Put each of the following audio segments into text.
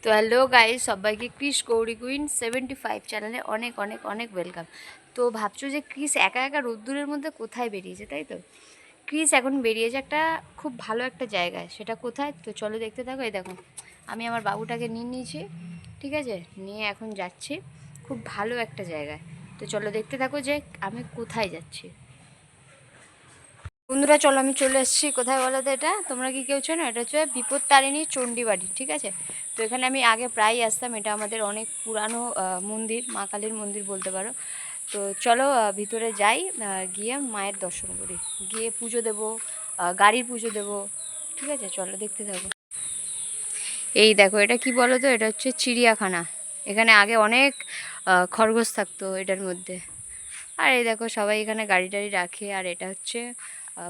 তো hello guys, সবাইকে Chris Gauri queen 75 চ্যানেলে অনেক অনেক অনেক ওয়েলকাম। তো ভাবছো যে ক্রিস একা একা রোদ্দুরের মধ্যে কোথায় বেরিয়েছে, তাই তো? ক্রিস এখন বেরিয়েছে একটা খুব ভালো একটা জায়গায়। সেটা কোথায়? তো চলো দেখতে থাকো। এই দেখো, আমি আমার বাবুটাকে নিয়ে নিয়েছি, ঠিক আছে, নিয়ে এখন যাচ্ছি খুব ভালো একটা জায়গায়। তো চলো দেখতে থাকো যে আমি কোথায় যাচ্ছি। বন্ধুরা চলো, আমি চলে এসেছি কোথায় বলো তো? এটা তোমরা কি কেউ চেনো? এটা হচ্ছে বিপত্তারিণী চণ্ডীবাড়ি, ঠিক আছে। তো এখানে আমি আগে প্রায় আসতাম। এটা আমাদের অনেক পুরানো মন্দির, মা কালীর মন্দির বলতে পারো। তো চলো ভিতরে যাই, গিয়ে মায়ের দর্শন করি, গিয়ে পুজো দেবো, গাড়ির পুজো দেবো, ঠিক আছে। চলো দেখতে থাকো। এই দেখো, এটা কি বলো তো? এটা হচ্ছে চিড়িয়াখানা। এখানে আগে অনেক খরগোশ থাকতো এটার মধ্যে। আর এই দেখো, সবাই এখানে গাড়ি টাড়ি রাখে। আর এটা হচ্ছে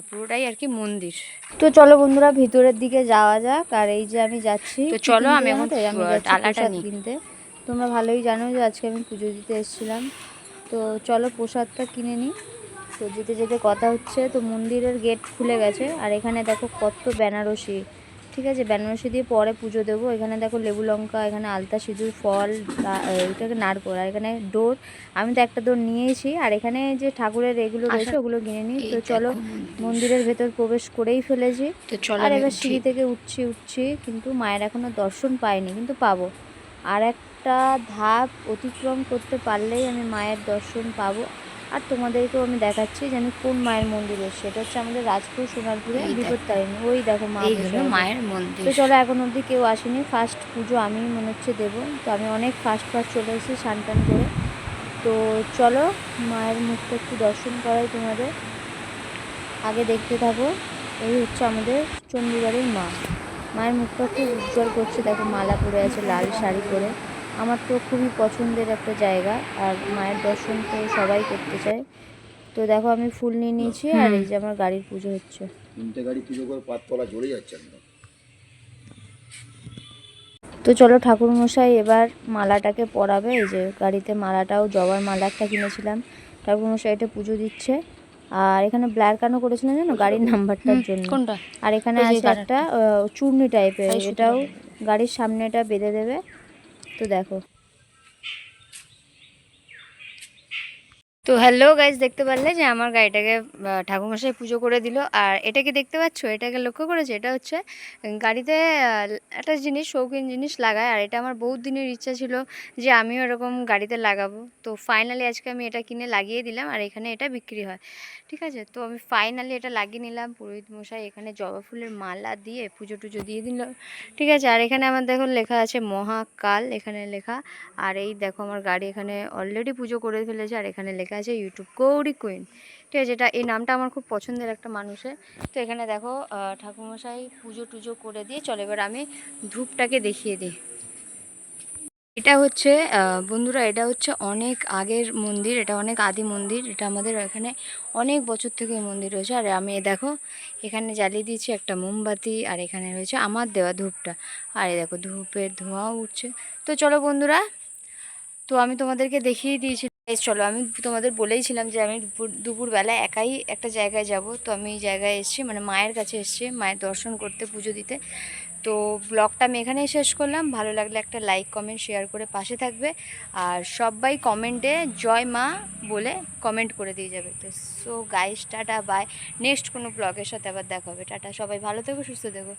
পুরোটাই আর কি মন্দির। তো চলো বন্ধুরা, ভিতরের দিকে যাওয়া যাক। আর এই যে আমি যাচ্ছি, তো চলো আমি এখন যাচ্ছি প্রসাদ কিনতে। তোমরা ভালোই জানো যে আজকে আমি পুজো দিতে এসেছিলাম। তো চলো প্রসাদটা কিনে নিই। তো যেতে যেতে কথা হচ্ছে, তো মন্দিরের গেট খুলে গেছে। আর এখানে দেখো কত বেনারসি, ঠিক আছে, বেনারসি দিয়ে পরে পুজো দেবো। এখানে দেখো লেবু লঙ্কা, এখানে আলতা সিঁদুর, ফল, এটাকে নারকোল, আর এখানে ডোর। আমি তো একটা ডোর নিয়েছি। আর এখানে যে ঠাকুরের এগুলো রয়েছে ওগুলো কিনে নিই। তো চলো মন্দিরের ভেতর প্রবেশ করেই ফেলেছি। আর এবার সিঁড়ি থেকে উঠছি, কিন্তু মায়ের এখনও দর্শন পাইনি, কিন্তু পাবো। আর একটা ধাপ অতিক্রম করতে পারলেই আমি মায়ের দর্শন পাবো। আর তোমাদেরকেও আমি দেখাচ্ছি যে আমি কোন মায়ের মন্দির এসেছি। এটা হচ্ছে আমাদের রাজপুর সোনারপুরে বিপত্তারিণী। ওই দেখো মা মায়ের মন্দির। তো চলো, এখন অবধি কেউ আসেনি, ফার্স্ট পুজো আমি মনে হচ্ছে দেবো। তো আমি অনেক ফার্স্ট চলে এসেছি স্নান টান করে। তো চলো মায়ের মুখটা একটু দর্শন করাই তোমাদের, আগে দেখতে থাকো। এই হচ্ছে আমাদের চণ্ডীবাড়ির মা। মায়ের মুখটা খুব উজ্জ্বল করছে, দেখো মালা পরে আছে লাল শাড়ি পরে। আমার তো খুবই পছন্দের একটা জায়গা, আর মায়ের দর্শন তো সবাই করতে চায়। তো দেখো আমি ফুল নিয়ে নিয়েছি। আর এই যে আমার গাড়ির পুজো হচ্ছে। গাড়ি পুজো করে পাততলা জ্বলে যাচ্ছে। তো চলো, ঠাকুরমশাই এবার মালাটাকে পরাবে। এই যে গাড়িতে মালাটাও জবার মালা একটা কিনেছিলাম, ঠাকুরমশাই এটা পুজো দিচ্ছে। আর এখানে ব্ল্যাক কেন করেছিলেন জানো? গাড়ির নাম্বারটার জন্য। আর এখানে আছে একটা চূর্ণি টাইপের, এটাও গাড়ির সামনেটা বেঁধে দেবে। তো দেখো। তো হ্যালো গাইজ, দেখতে পারলে যে আমার গাড়িটাকে ঠাকুরমশাই পুজো করে দিল। আর এটাকে দেখতে পাচ্ছ, এটাকে লক্ষ্য করেছে? এটা হচ্ছে গাড়িতে একটা জিনিস, শৌখিন জিনিস লাগায়। আর এটা আমার বহুত দিনের ইচ্ছা ছিল যে আমিও এরকম গাড়িতে লাগাবো। তো ফাইনালি আজকে আমি এটা কিনে লাগিয়ে দিলাম। আর এখানে এটা বিক্রি হয়, ঠিক আছে। তো আমি ফাইনালি এটা লাগিয়ে নিলাম। পুরোহিত মশাই এখানে জবা ফুলের মালা দিয়ে পুজো টুজো দিয়ে দিল, ঠিক আছে। আর এখানে আমার দেখো লেখা আছে মহাকাল, এখানে লেখা। আর এই দেখো আমার গাড়ি এখানে অলরেডি পুজো করে ফেলেছে। আর এখানে লেখা আছে ইউটিউব গৌরী কুইন, ঠিক আছে। এই নামটা আমার খুব পছন্দের একটা মানুষের। তো এখানে দেখো ঠাকুরমশাই পুজো টুজো করে দিয়ে চলো, এবার আমি ধূপটাকে দেখিয়ে দিই। এটা হচ্ছে বন্ধুরা, এটা হচ্ছে অনেক আগের মন্দির, এটা অনেক আদি মন্দির। এটা আমাদের এখানে অনেক বছর থেকে মন্দির রয়েছে। আর আমি দেখো এখানে জ্বালিয়ে দিয়েছি একটা মোমবাতি। আর এখানে রয়েছে আমার দেওয়া ধূপটা। আর এই দেখো ধূপের ধোঁয়াও উঠছে। তো চলো বন্ধুরা, তো আমি তোমাদেরকে দেখিয়ে দিয়েছি। চলো, আমি তোমাদের বলেইছিলাম যে আমি দুপুরবেলা একাই একটা জায়গায় যাব। তো আমি এই জায়গায় এসেছি, মানে মায়ের কাছে এসেছি, মায়ের দর্শন করতে, পুজো দিতে। তো ব্লগটা আমি এখানেই শেষ করলাম। ভালো লাগলে একটা লাইক কমেন্ট শেয়ার করে পাশে থাকবে। আর সবাই কমেন্টে জয় মা বলে কমেন্ট করে দিয়ে যাবে। তো so guys, tata bye. Next কোনো ব্লগের সাথে আবার দেখা হবে। টাটা, সবাই ভালো থেকো, সুস্থ থেকো।